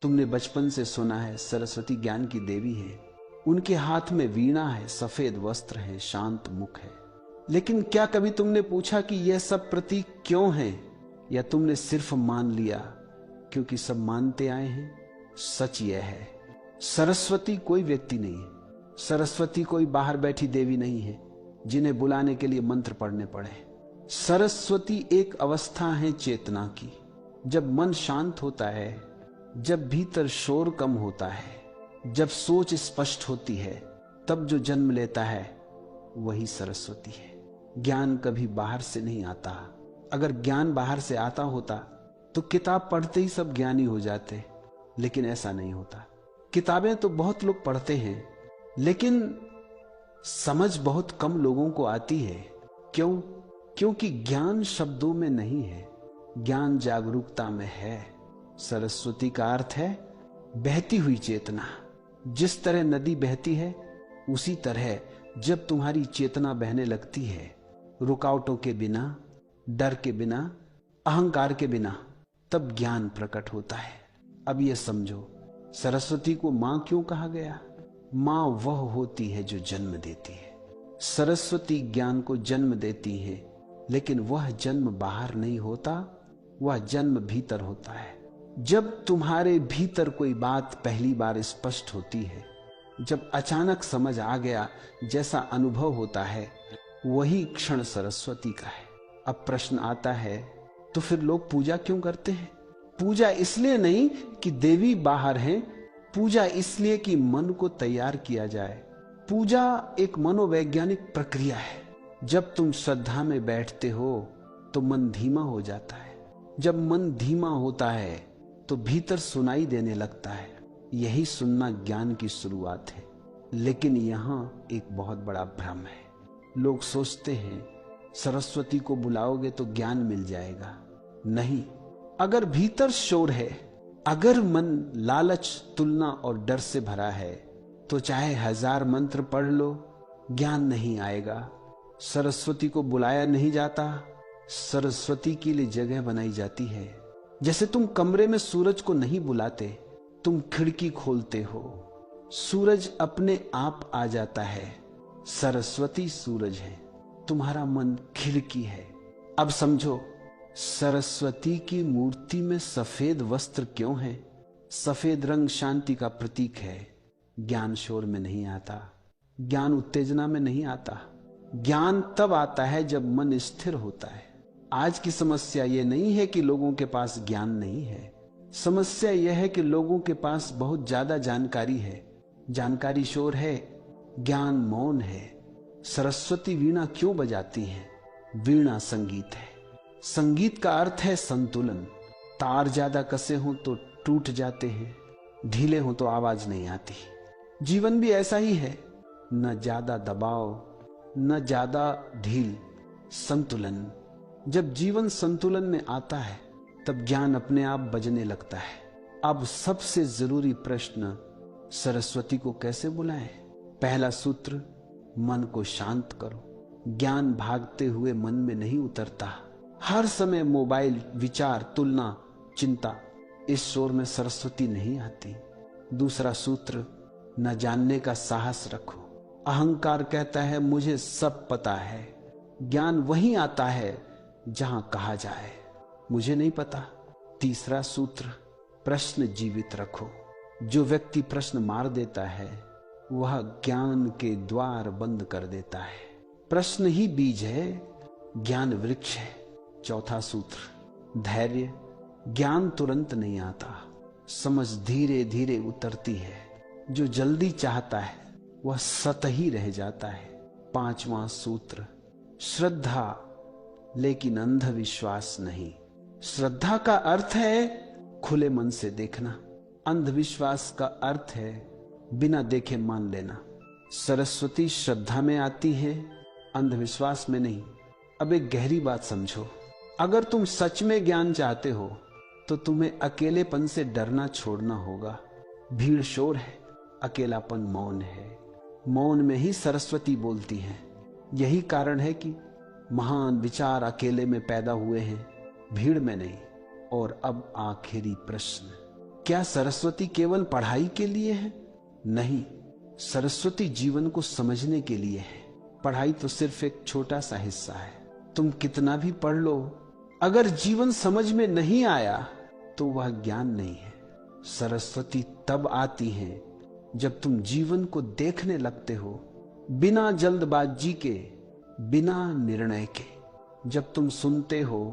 तुमने बचपन से सुना है सरस्वती ज्ञान की देवी है, उनके हाथ में वीणा है, सफेद वस्त्र है, शांत मुख है। लेकिन क्या कभी तुमने पूछा कि यह सब प्रतीक क्यों हैं? या तुमने सिर्फ मान लिया क्योंकि सब मानते आए हैं? सच यह है, सरस्वती कोई व्यक्ति नहीं है। सरस्वती कोई बाहर बैठी देवी नहीं है जिन्हें बुलाने के लिए मंत्र पढ़ने पड़े। सरस्वती एक अवस्था है चेतना की। जब मन शांत होता है, जब भीतर शोर कम होता है, जब सोच स्पष्ट होती है, तब जो जन्म लेता है वही सरस्वती है। ज्ञान कभी बाहर से नहीं आता। अगर ज्ञान बाहर से आता होता तो किताब पढ़ते ही सब ज्ञानी हो जाते, लेकिन ऐसा नहीं होता। किताबें तो बहुत लोग पढ़ते हैं, लेकिन समझ बहुत कम लोगों को आती है। क्यों? क्योंकि ज्ञान शब्दों में नहीं है, ज्ञान जागरूकता में है। सरस्वती का अर्थ है बहती हुई चेतना। जिस तरह नदी बहती है, उसी तरह जब तुम्हारी चेतना बहने लगती है, रुकावटों के बिना, डर के बिना, अहंकार के बिना, तब ज्ञान प्रकट होता है। अब यह समझो, सरस्वती को मां क्यों कहा गया? मां वह होती है जो जन्म देती है। सरस्वती ज्ञान को जन्म देती है, लेकिन वह जन्म बाहर नहीं होता, वह जन्म भीतर होता है। जब तुम्हारे भीतर कोई बात पहली बार स्पष्ट होती है, जब अचानक समझ आ गया जैसा अनुभव होता है, वही क्षण सरस्वती का है। अब प्रश्न आता है, तो फिर लोग पूजा क्यों करते हैं? पूजा इसलिए नहीं कि देवी बाहर हैं, पूजा इसलिए कि मन को तैयार किया जाए। पूजा एक मनोवैज्ञानिक प्रक्रिया है। जब तुम श्रद्धा में बैठते हो तो मन धीमा हो जाता है। जब मन धीमा होता है तो भीतर सुनाई देने लगता है। यही सुनना ज्ञान की शुरुआत है। लेकिन यहां एक बहुत बड़ा भ्रम है। लोग सोचते हैं सरस्वती को बुलाओगे तो ज्ञान मिल जाएगा। नहीं, अगर भीतर शोर है, अगर मन लालच, तुलना और डर से भरा है, तो चाहे 1000 मंत्र पढ़ लो, ज्ञान नहीं आएगा। सरस्वती को बुलाया नहीं जाता, सरस्वती के लिए जगह बनाई जाती है। जैसे तुम कमरे में सूरज को नहीं बुलाते, तुम खिड़की खोलते हो, सूरज अपने आप आ जाता है। सरस्वती सूरज है, तुम्हारा मन खिड़की है। अब समझो, सरस्वती की मूर्ति में सफेद वस्त्र क्यों है? सफेद रंग शांति का प्रतीक है। ज्ञान शोर में नहीं आता, ज्ञान उत्तेजना में नहीं आता। ज्ञान तब आता है जब मन स्थिर होता है। आज की समस्या यह नहीं है कि लोगों के पास ज्ञान नहीं है, समस्या यह है कि लोगों के पास बहुत ज्यादा जानकारी है। जानकारी शोर है, ज्ञान मौन है। सरस्वती वीणा क्यों बजाती है? वीणा संगीत है। संगीत का अर्थ है संतुलन। तार ज्यादा कसे हों तो टूट जाते हैं, ढीले हों तो आवाज नहीं आती। जीवन भी ऐसा ही है, न ज्यादा दबाव न ज्यादा ढील, संतुलन। जब जीवन संतुलन में आता है, तब ज्ञान अपने आप बजने लगता है। अब सबसे जरूरी प्रश्न, सरस्वती को कैसे बुलाएं? पहला सूत्र, मन को शांत करो। ज्ञान भागते हुए मन में नहीं उतरता। हर समय मोबाइल, विचार, तुलना, चिंता, इस शोर में सरस्वती नहीं आती। दूसरा सूत्र, न जानने का साहस रखो। अहंकार कहता है मुझे सब पता है। ज्ञान वहीं आता है जहां कहा जाए मुझे नहीं पता। तीसरा सूत्र, प्रश्न जीवित रखो। जो व्यक्ति प्रश्न मार देता है, वह ज्ञान के द्वार बंद कर देता है। प्रश्न ही बीज है, ज्ञान वृक्ष है। चौथा सूत्र, धैर्य। ज्ञान तुरंत नहीं आता, समझ धीरे धीरे उतरती है। जो जल्दी चाहता है वह सतही रह जाता है। पांचवा सूत्र, श्रद्धा, लेकिन अंधविश्वास नहीं। श्रद्धा का अर्थ है खुले मन से देखना, अंधविश्वास का अर्थ है बिना देखे मान लेना। सरस्वती श्रद्धा में आती है, अंधविश्वास में नहीं। अब एक गहरी बात समझो, अगर तुम सच में ज्ञान चाहते हो तो तुम्हें अकेलेपन से डरना छोड़ना होगा। भीड़ शोर है, अकेलापन मौन है। मौन में ही सरस्वती बोलती है। यही कारण है कि महान विचार अकेले में पैदा हुए हैं, भीड़ में नहीं। और अब आखिरी प्रश्न, क्या सरस्वती केवल पढ़ाई के लिए है? नहीं, सरस्वती जीवन को समझने के लिए है। पढ़ाई तो सिर्फ एक छोटा सा हिस्सा है। तुम कितना भी पढ़ लो, अगर जीवन समझ में नहीं आया तो वह ज्ञान नहीं है। सरस्वती तब आती है जब तुम जीवन को देखने लगते हो, बिना जल्दबाजी के, बिना निर्णय के। जब तुम सुनते हो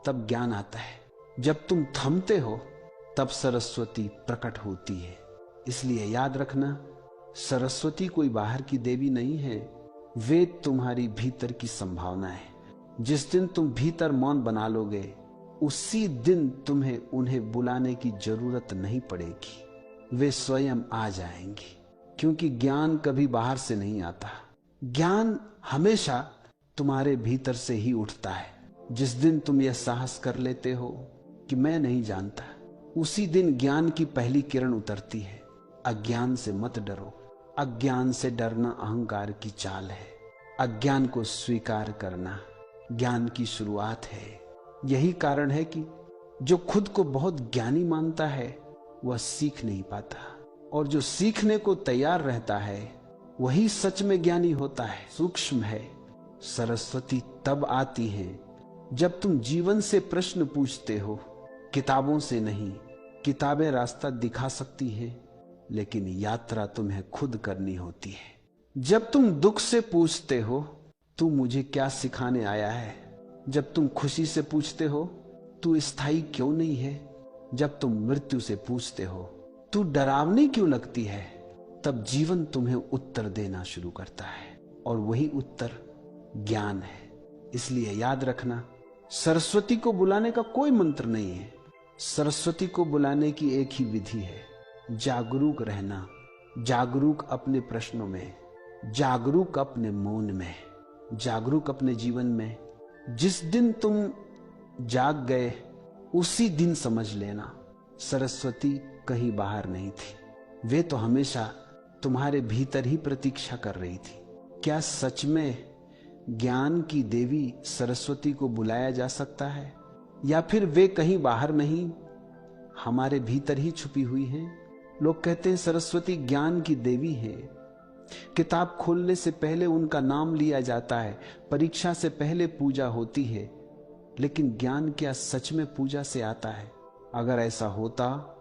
तब ज्ञान आता है, जब तुम थमते हो तब सरस्वती प्रकट होती है। इसलिए याद रखना, सरस्वती कोई बाहर की देवी नहीं है, वे तुम्हारी भीतर की संभावना है। जिस दिन तुम भीतर मौन बना लोगे, उसी दिन तुम्हें उन्हें बुलाने की जरूरत नहीं पड़ेगी, वे स्वयं आ जाएंगी। क्योंकि ज्ञान कभी बाहर से नहीं आता, ज्ञान हमेशा तुम्हारे भीतर से ही उठता है। जिस दिन तुम यह साहस कर लेते हो कि मैं नहीं जानता, उसी दिन ज्ञान की पहली किरण उतरती है। अज्ञान से मत डरो, अज्ञान से डरना अहंकार की चाल है। अज्ञान को स्वीकार करना ज्ञान की शुरुआत है। यही कारण है कि जो खुद को बहुत ज्ञानी मानता है वह सीख नहीं पाता, और जो सीखने को तैयार रहता है वही सच में ज्ञानी होता है। सूक्ष्म है, सरस्वती तब आती है जब तुम जीवन से प्रश्न पूछते हो, किताबों से नहीं। किताबें रास्ता दिखा सकती हैं, लेकिन यात्रा तुम्हें खुद करनी होती है। जब तुम दुख से पूछते हो, तू मुझे क्या सिखाने आया है? जब तुम खुशी से पूछते हो, तू स्थायी क्यों नहीं है? जब तुम मृत्यु से पूछते हो, तू डरावनी क्यों लगती है? तब जीवन तुम्हें उत्तर देना शुरू करता है, और वही उत्तर ज्ञान है। इसलिए याद रखना, सरस्वती को बुलाने का कोई मंत्र नहीं है। सरस्वती को बुलाने की एक ही विधि है, जागरूक रहना। जागरूक अपने प्रश्नों में, जागरूक अपने मौन में, जागरूक अपने जीवन में। जिस दिन तुम जाग गए, उसी दिन समझ लेना सरस्वती कहीं बाहर नहीं थी, वे तो हमेशा तुम्हारे भीतर ही प्रतीक्षा कर रही थी। क्या सच में ज्ञान की देवी सरस्वती को बुलाया जा सकता है, या फिर वे कहीं बाहर नहीं, हमारे भीतर ही छुपी हुई हैं? लोग कहते हैं सरस्वती ज्ञान की देवी है। किताब खोलने से पहले उनका नाम लिया जाता है, परीक्षा से पहले पूजा होती है, लेकिन ज्ञान क्या सच में पूजा से आता है? अगर ऐसा होता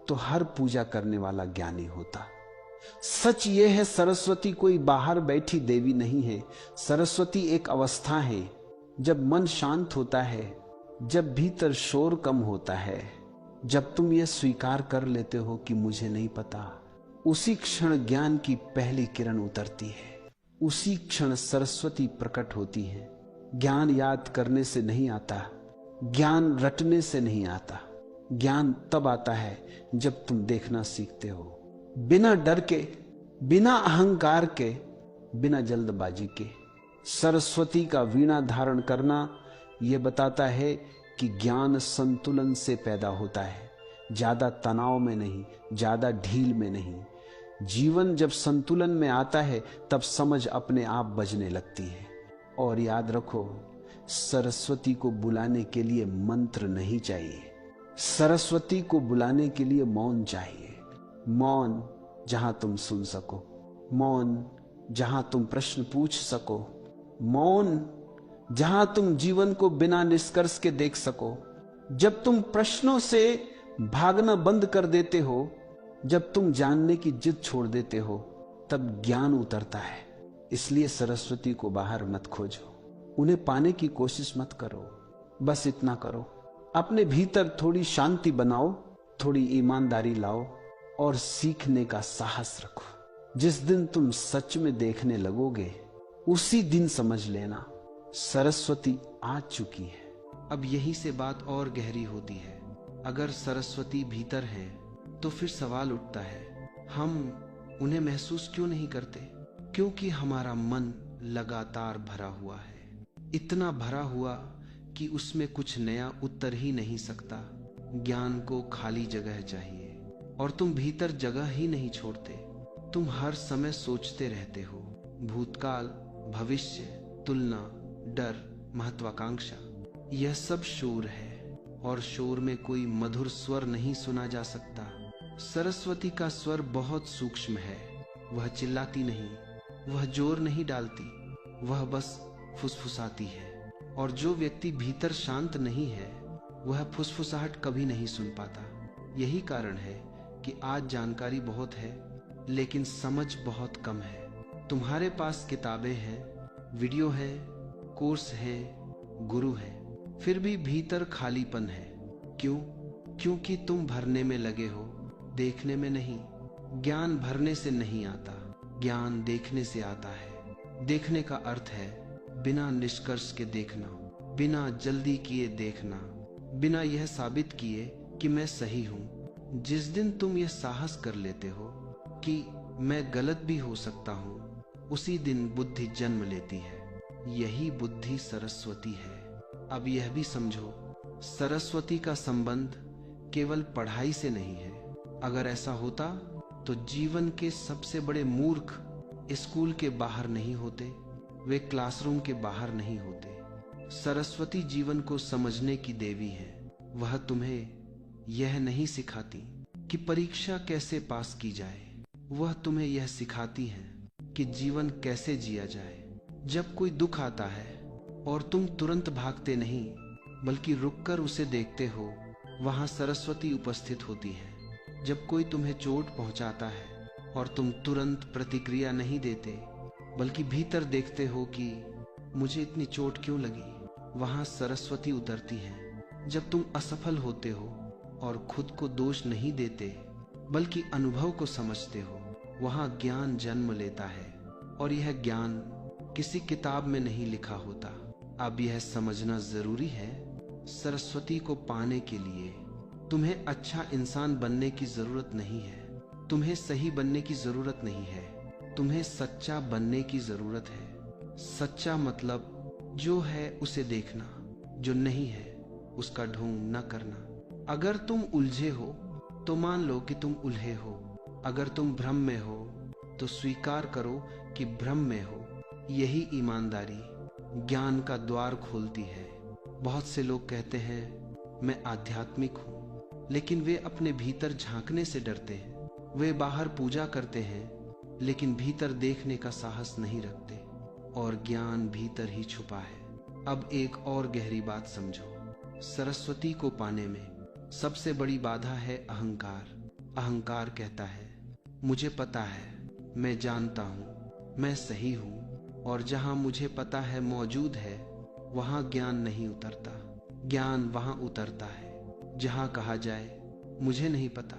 तो हर पूजा करने वाला ज्ञानी होता। सच यह है, सरस्वती कोई बाहर बैठी देवी नहीं है। सरस्वती एक अवस्था है, जब मन शांत होता है, जब भीतर शोर कम होता है, जब तुम यह स्वीकार कर लेते हो कि मुझे नहीं पता, उसी क्षण ज्ञान की पहली किरण उतरती है। उसी क्षण सरस्वती प्रकट होती है। ज्ञान याद करने से नहीं आता, ज्ञान रटने से नहीं आता। ज्ञान तब आता है जब तुम देखना सीखते हो, बिना डर के, बिना अहंकार के, बिना जल्दबाजी के। सरस्वती का वीणा धारण करना यह बताता है कि ज्ञान संतुलन से पैदा होता है, ज्यादा तनाव में नहीं, ज्यादा ढील में नहीं। जीवन जब संतुलन में आता है तब समझ अपने आप बजने लगती है। और याद रखो, सरस्वती को बुलाने के लिए मंत्र नहीं चाहिए, सरस्वती को बुलाने के लिए मौन चाहिए। मौन जहां तुम सुन सको, मौन जहां तुम प्रश्न पूछ सको, मौन जहां तुम जीवन को बिना निष्कर्ष के देख सको। जब तुम प्रश्नों से भागना बंद कर देते हो, जब तुम जानने की जिद छोड़ देते हो, तब ज्ञान उतरता है। इसलिए सरस्वती को बाहर मत खोजो, उन्हें पाने की कोशिश मत करो। बस इतना करो, अपने भीतर थोड़ी शांति बनाओ, थोड़ी ईमानदारी लाओ और सीखने का साहस रखो। जिस दिन तुम सच में देखने लगोगे, उसी दिन समझ लेना सरस्वती आ चुकी है। अब यहीं से बात और गहरी होती है। अगर सरस्वती भीतर है तो फिर सवाल उठता है, हम उन्हें महसूस क्यों नहीं करते? क्योंकि हमारा मन लगातार भरा हुआ है, इतना भरा हुआ कि उसमें कुछ नया उतर ही नहीं सकता। ज्ञान को खाली जगह चाहिए, और तुम भीतर जगह ही नहीं छोड़ते। तुम हर समय सोचते रहते हो, भूतकाल, भविष्य, तुलना, डर, महत्वाकांक्षा। यह सब शोर है, और शोर में कोई मधुर स्वर नहीं सुना जा सकता। सरस्वती का स्वर बहुत सूक्ष्म है। वह चिल्लाती नहीं, वह जोर नहीं डालती, वह बस फुसफुसाती है। और जो व्यक्ति भीतर शांत नहीं है वह फुसफुसाहट कभी नहीं सुन पाता। यही कारण है कि आज जानकारी बहुत है लेकिन समझ बहुत कम है। तुम्हारे पास किताबें हैं, वीडियो है, कोर्स है, गुरु है, फिर भी भीतर खालीपन है। क्यों? क्योंकि तुम भरने में लगे हो, देखने में नहीं। ज्ञान भरने से नहीं आता, ज्ञान देखने से आता है। देखने का अर्थ है बिना निष्कर्ष के देखना, बिना जल्दी किए देखना, बिना यह साबित किए कि मैं सही हूं। जिस दिन तुम यह साहस कर लेते हो कि मैं गलत भी हो सकता हूं, उसी दिन बुद्धि जन्म लेती है। यही बुद्धि सरस्वती है। अब यह भी समझो, सरस्वती का संबंध केवल पढ़ाई से नहीं है। अगर ऐसा होता तो जीवन के सबसे बड़े मूर्ख स्कूल के बाहर नहीं होते, वे क्लासरूम के बाहर नहीं होते। सरस्वती जीवन को समझने की देवी है। वह तुम्हें यह नहीं सिखाती कि परीक्षा कैसे पास की जाए, वह तुम्हें यह सिखाती है कि जीवन कैसे जिया जाए। जब कोई दुख आता है और तुम तुरंत भागते नहीं बल्कि रुककर उसे देखते हो, वहां सरस्वती उपस्थित होती है। जब कोई तुम्हें चोट पहुंचाता है और तुम तुरंत प्रतिक्रिया नहीं देते बल्कि भीतर देखते हो कि मुझे इतनी चोट क्यों लगी, वहां सरस्वती उतरती है। जब तुम असफल होते हो और खुद को दोष नहीं देते बल्कि अनुभव को समझते हो, वहां ज्ञान जन्म लेता है। और यह ज्ञान किसी किताब में नहीं लिखा होता। अब यह समझना जरूरी है, सरस्वती को पाने के लिए तुम्हें अच्छा इंसान बनने की जरूरत नहीं है, तुम्हें सही बनने की जरूरत नहीं है, तुम्हें सच्चा बनने की जरूरत है। सच्चा मतलब जो है उसे देखना, जो नहीं है उसका ढोंग न करना। अगर तुम उलझे हो तो मान लो कि तुम उलझे हो। अगर तुम भ्रम में हो तो स्वीकार करो कि भ्रम में हो। यही ईमानदारी ज्ञान का द्वार खोलती है। बहुत से लोग कहते हैं मैं आध्यात्मिक हूं, लेकिन वे अपने भीतर झांकने से डरते हैं। वे बाहर पूजा करते हैं लेकिन भीतर देखने का साहस नहीं रखते, और ज्ञान भीतर ही छुपा है। अब एक और गहरी बात समझो, सरस्वती को पाने में सबसे बड़ी बाधा है अहंकार। अहंकार कहता है मुझे पता है, मैं जानता हूं, मैं सही हूं, और जहां मुझे पता है मौजूद है वहां ज्ञान नहीं उतरता। ज्ञान वहां उतरता है जहां कहा जाए मुझे नहीं पता।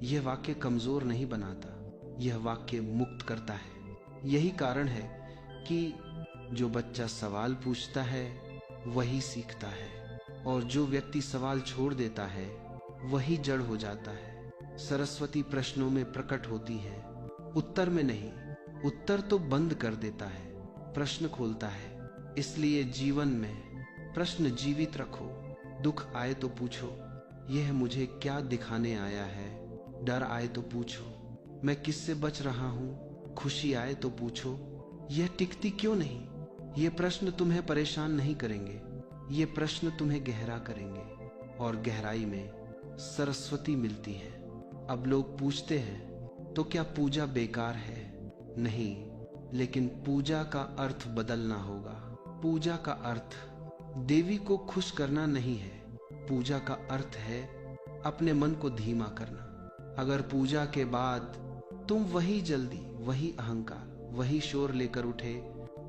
यह वाक्य कमजोर नहीं बनाता, यह वाक्य मुक्त करता है। यही कारण है कि जो बच्चा सवाल पूछता है वही सीखता है, और जो व्यक्ति सवाल छोड़ देता है वही जड़ हो जाता है। सरस्वती प्रश्नों में प्रकट होती है, उत्तर में नहीं। उत्तर तो बंद कर देता है, प्रश्न खोलता है। इसलिए जीवन में प्रश्न जीवित रखो। दुख आए तो पूछो, यह मुझे क्या दिखाने आया है। डर आए तो पूछो, मैं किससे बच रहा हूं। खुशी आए तो पूछो, यह टिकती क्यों नहीं। ये प्रश्न तुम्हें परेशान नहीं करेंगे, ये प्रश्न तुम्हें गहरा करेंगे, और गहराई में सरस्वती मिलती है। अब लोग पूछते हैं तो क्या पूजा बेकार है? नहीं, लेकिन पूजा का अर्थ बदलना होगा। पूजा का अर्थ देवी को खुश करना नहीं है, पूजा का अर्थ है अपने मन को धीमा करना। अगर पूजा के बाद तुम वही जल्दी, वही अहंकार, वही शोर लेकर उठे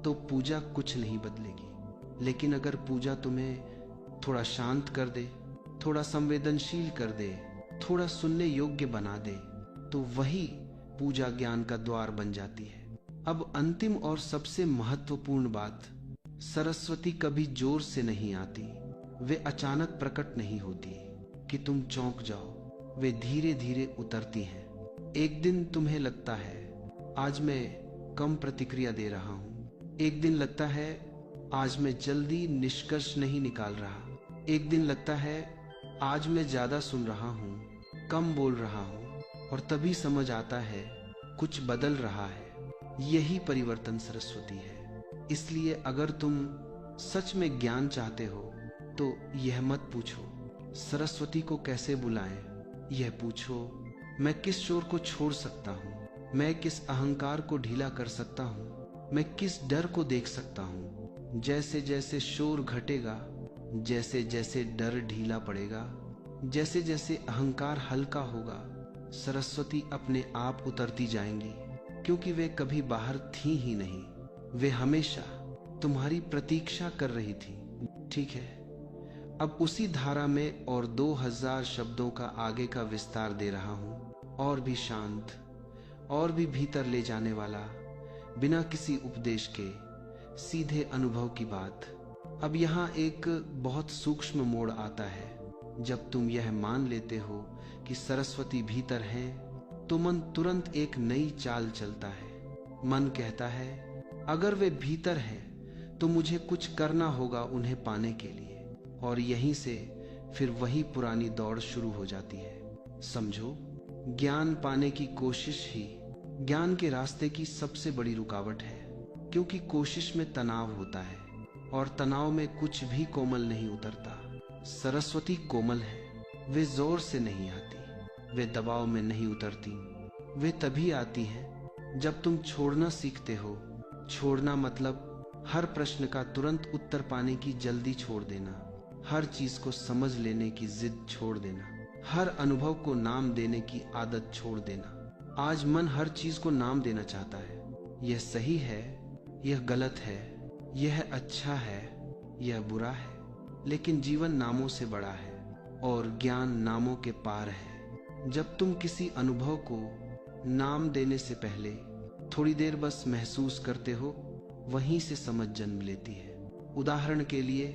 तो पूजा कुछ नहीं बदलेगी। लेकिन अगर पूजा तुम्हें थोड़ा शांत कर दे, थोड़ा संवेदनशील कर दे, थोड़ा सुनने योग्य बना दे, तो वही पूजा ज्ञान का द्वार बन जाती है। अब अंतिम और सबसे महत्वपूर्ण बात, सरस्वती कभी जोर से नहीं आती, वे अचानक प्रकट नहीं होती कि तुम चौंक जाओ। वे धीरे धीरे उतरती हैं। एक दिन तुम्हें लगता है आज मैं कम प्रतिक्रिया दे रहा हूं, एक दिन लगता है आज मैं जल्दी निष्कर्ष नहीं निकाल रहा, एक दिन लगता है आज मैं ज्यादा सुन रहा हूं, कम बोल रहा हूं, और तभी समझ आता है कुछ बदल रहा है। यही परिवर्तन सरस्वती है। इसलिए अगर तुम सच में ज्ञान चाहते हो तो यह मत पूछो सरस्वती को कैसे बुलाएं, यह पूछो। मैं किस शोर को छोड़ सकता हूँ, मैं किस अहंकार को ढीला कर सकता हूँ, मैं किस डर को देख सकता हूँ। जैसे जैसे शोर घटेगा, जैसे जैसे डर ढीला पड़ेगा, जैसे जैसे अहंकार हल्का होगा, सरस्वती अपने आप उतरती जाएंगी, क्योंकि वे कभी बाहर थी ही नहीं। वे हमेशा तुम्हारी प्रतीक्षा कर रही थी। ठीक है, अब उसी धारा में और 2000 शब्दों का आगे का विस्तार दे रहा हूं, और भी शांत, और भी भीतर ले जाने वाला, बिना किसी उपदेश के, सीधे अनुभव की बात। अब यहाँ एक बहुत सूक्ष्म मोड़ आता है। जब तुम यह मान लेते हो कि सरस्वती भीतर है, तो मन तुरंत एक नई चाल चलता है। मन कहता है, अगर वे भीतर है तो मुझे कुछ करना होगा उन्हें पाने के लिए। और यहीं से फिर वही पुरानी दौड़ शुरू हो जाती है। समझो, ज्ञान पाने की कोशिश ही ज्ञान के रास्ते की सबसे बड़ी रुकावट है, क्योंकि कोशिश में तनाव होता है, और तनाव में कुछ भी कोमल नहीं उतरता। सरस्वती कोमल है, वे जोर से नहीं आती, वे दबाव में नहीं उतरती। वे तभी आती हैं जब तुम छोड़ना सीखते हो। छोड़ना मतलब हर प्रश्न का तुरंत उत्तर पाने की जल्दी छोड़ देना, हर चीज को समझ लेने की जिद छोड़ देना, हर अनुभव को नाम देने की आदत छोड़ देना। आज मन हर चीज को नाम देना चाहता है। यह सही है, यह गलत है, यह अच्छा है, यह बुरा है। लेकिन जीवन नामों से बड़ा है, और ज्ञान नामों के पार है। जब तुम किसी अनुभव को नाम देने से पहले थोड़ी देर बस महसूस करते हो, वहीं से समझ जन्म लेती है। उदाहरण के लिए,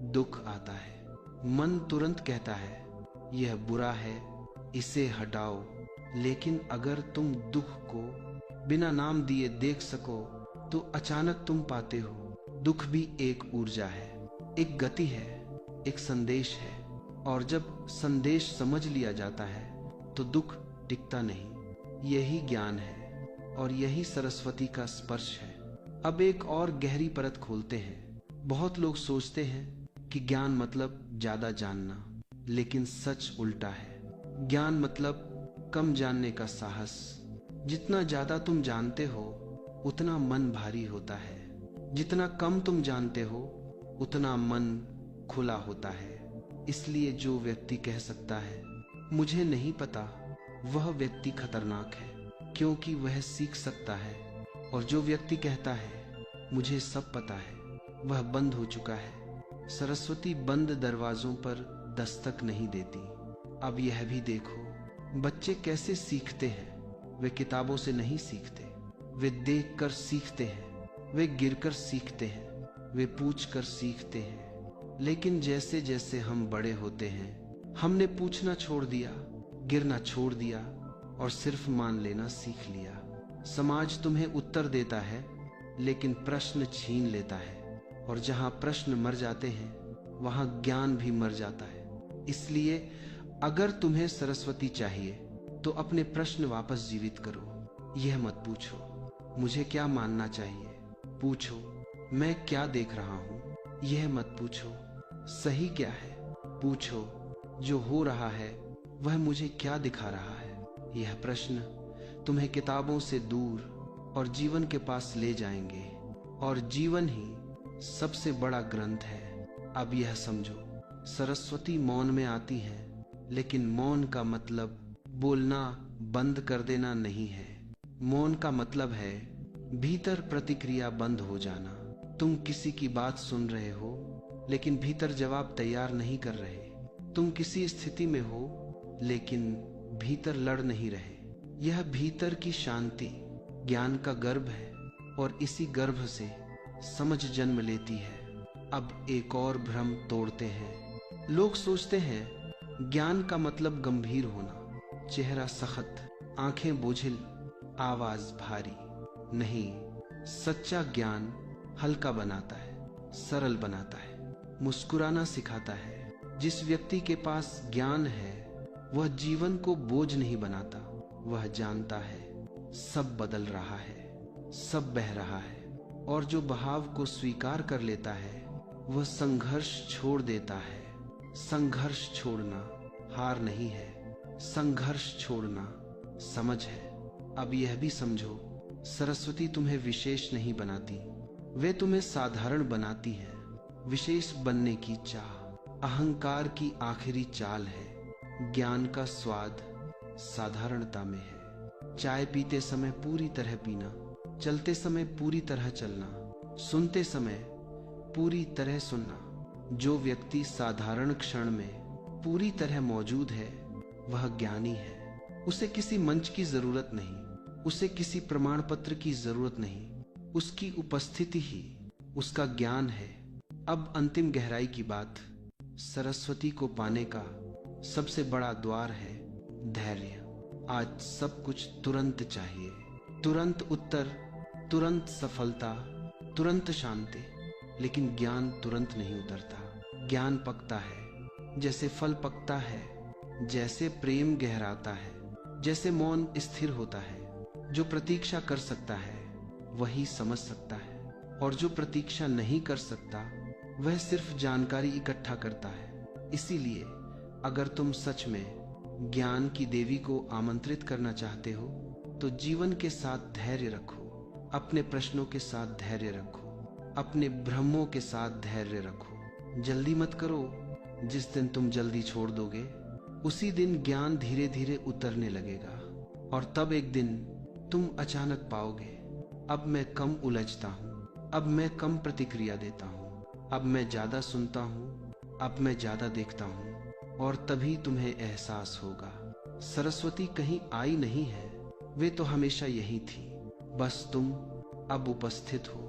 दुख आता है, मन तुरंत कहता है यह बुरा है, इसे हटाओ। लेकिन अगर तुम दुख को बिना नाम दिए देख सको, तो अचानक तुम पाते हो दुख भी एक ऊर्जा है, एक गति है, एक संदेश है। और जब संदेश समझ लिया जाता है तो दुख टिकता नहीं। यही ज्ञान है, और यही सरस्वती का स्पर्श है। अब एक और गहरी परत खोलते हैं। बहुत लोग सोचते हैं कि ज्ञान मतलब ज्यादा जानना, लेकिन सच उल्टा है। ज्ञान मतलब कम जानने का साहस। जितना ज्यादा तुम जानते हो, उतना मन भारी होता है। जितना कम तुम जानते हो, उतना मन खुला होता है। इसलिए जो व्यक्ति कह सकता है मुझे नहीं पता, वह व्यक्ति खतरनाक है, क्योंकि वह सीख सकता है। और जो व्यक्ति कहता है मुझे सब पता है, वह बंद हो चुका है। सरस्वती बंद दरवाजों पर दस्तक नहीं देती। अब यह भी देखो, बच्चे कैसे सीखते हैं। वे किताबों से नहीं सीखते, वे देखकर सीखते हैं, वे गिरकर सीखते हैं, वे पूछकर सीखते हैं। लेकिन जैसे जैसे हम बड़े होते हैं, हमने पूछना छोड़ दिया, गिरना छोड़ दिया, और सिर्फ मान लेना सीख लिया। समाज तुम्हें उत्तर देता है, लेकिन प्रश्न छीन लेता है। और जहां प्रश्न मर जाते हैं, वहां ज्ञान भी मर जाता है। इसलिए अगर तुम्हें सरस्वती चाहिए, तो अपने प्रश्न वापस जीवित करो। यह मत पूछो मुझे क्या मानना चाहिए, पूछो मैं क्या देख रहा हूं। यह मत पूछो सही क्या है, पूछो जो हो रहा है वह मुझे क्या दिखा रहा है। यह प्रश्न तुम्हें किताबों से दूर और जीवन के पास ले जाएंगे, और जीवन ही सबसे बड़ा ग्रंथ है। अब यह समझो, सरस्वती मौन में आती है, लेकिन मौन का मतलब बोलना बंद कर देना नहीं है। मौन का मतलब है भीतर प्रतिक्रिया बंद हो जाना। तुम किसी की बात सुन रहे हो, लेकिन भीतर जवाब तैयार नहीं कर रहे। तुम किसी स्थिति में हो, लेकिन भीतर लड़ नहीं रहे। यह भीतर की शांति ज्ञान का गर्भ है, और इसी गर्भ से समझ जन्म लेती है। अब एक और भ्रम तोड़ते हैं। लोग सोचते हैं ज्ञान का मतलब गंभीर होना, चेहरा सख्त, आंखें बोझिल, आवाज भारी। नहीं, सच्चा ज्ञान हल्का बनाता है, सरल बनाता है, मुस्कुराना सिखाता है। जिस व्यक्ति के पास ज्ञान है, वह जीवन को बोझ नहीं बनाता। वह जानता है सब बदल रहा है, सब बह रहा है, और जो बहाव को स्वीकार कर लेता है, वह संघर्ष छोड़ देता है। संघर्ष छोड़ना हार नहीं है, संघर्ष छोड़ना समझ है। अब यह भी समझो, सरस्वती तुम्हें विशेष नहीं बनाती, वे तुम्हें साधारण बनाती है। विशेष बनने की चाह अहंकार की आखिरी चाल है। ज्ञान का स्वाद साधारणता में है। चाय पीते समय पूरी तरह पीना, चलते समय पूरी तरह चलना, सुनते समय पूरी तरह सुनना। जो व्यक्ति साधारण क्षण में पूरी तरह मौजूद है वह ज्ञानी है। उसे किसी मंच की जरूरत नहीं, उसे किसी प्रमाण पत्र की जरूरत नहीं, उसकी उपस्थिति ही उसका ज्ञान है। अब अंतिम गहराई की बात, सरस्वती को पाने का सबसे बड़ा द्वार है धैर्य। आज सब कुछ तुरंत चाहिए, तुरंत उत्तर, तुरंत सफलता, तुरंत शांति, लेकिन ज्ञान तुरंत नहीं उतरता। ज्ञान पकता है जैसे फल पकता है, जैसे प्रेम गहराता है, जैसे मौन स्थिर होता है। जो प्रतीक्षा कर सकता है वही समझ सकता है, और जो प्रतीक्षा नहीं कर सकता वह सिर्फ जानकारी इकट्ठा करता है। इसीलिए अगर तुम सच में ज्ञान की देवी को आमंत्रित करना चाहते हो तो जीवन के साथ धैर्य रखो, अपने प्रश्नों के साथ धैर्य रखो, अपने भ्रमों के साथ धैर्य रखो। जल्दी मत करो, जिस दिन तुम जल्दी छोड़ दोगे उसी दिन ज्ञान धीरे धीरे उतरने लगेगा, और तब एक दिन तुम अचानक पाओगे, अब मैं कम उलझता हूँ, अब मैं कम प्रतिक्रिया देता हूँ, अब मैं ज्यादा सुनता हूँ, अब मैं ज्यादा देखता हूँ। और तभी तुम्हें एहसास होगा, सरस्वती कहीं आई नहीं है, वे तो हमेशा यही थी, बस तुम अब उपस्थित हो।